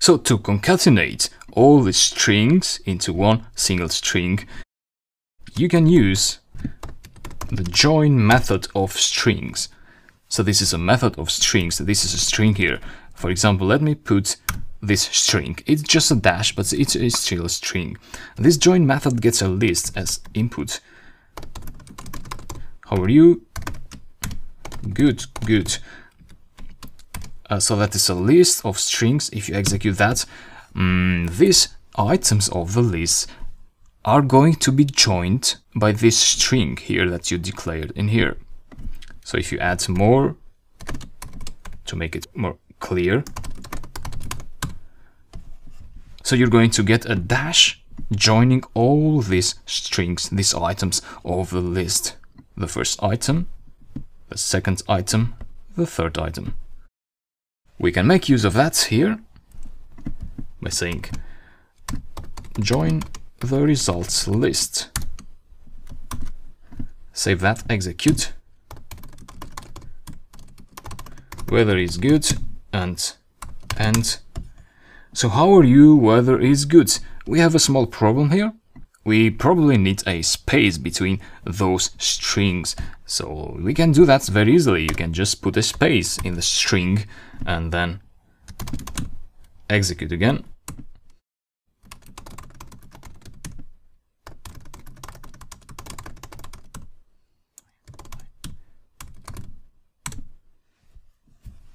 So to concatenate all the strings into one single string, you can use the join method of strings. So this is a method of strings. This is a string here. For example, let me put this string. It's just a dash, but it is still a string. This join method gets a list as input. How are you? Good, good. So that is a list of strings. If you execute that, these items of the list are going to be joined by this string here that you declared in here. So if you add more to make it more clear, so you're going to get a dash joining all these strings, these items of the list. The first item, the second item, the third item. We can make use of that here by saying join the results list. Save that, execute. Weather is good and end. So how are you? Weather is good. We have a small problem here. We probably need a space between those strings. So we can do that very easily. You can just put a space in the string and then execute again.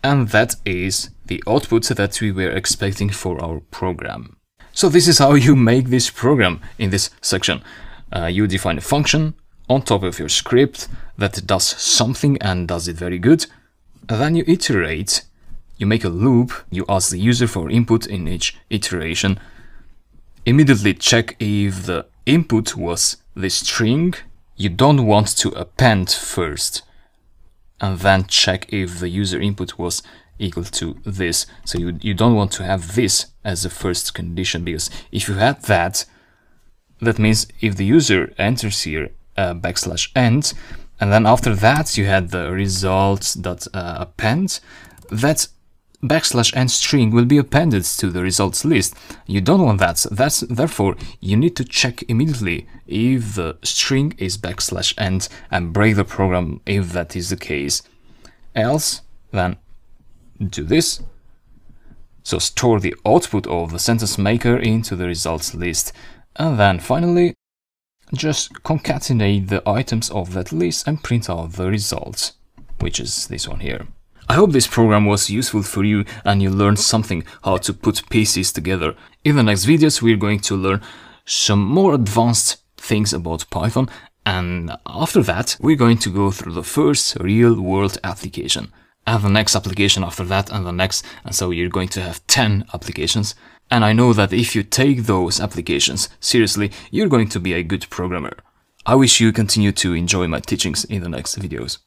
And that is the output that we were expecting for our program. So this is how you make this program in this section. You define a function on top of your script that does something and does it very good. And then you iterate, you make a loop, you ask the user for input in each iteration. Immediately check if the input was the string. You don't want to append first. And then check if the user input was equal to this. So you don't want to have this as the first condition, because if you had that, that means if the user enters here \end, and then after that you had the results.append, that \end string will be appended to the results list. You don't want that. Therefore you need to check immediately if the string is \end and break the program if that is the case. Else, then do this. So store the output of the sentence maker into the results list. And then finally, just concatenate the items of that list and print out the results, which is this one here. I hope this program was useful for you and you learned something how to put pieces together. In the next videos, we're going to learn some more advanced things about Python. And after that, we're going to go through the first real-world application. And the next application after that, and the next, and so you're going to have 10 applications. And I know that if you take those applications seriously, you're going to be a good programmer. I wish you continue to enjoy my teachings in the next videos.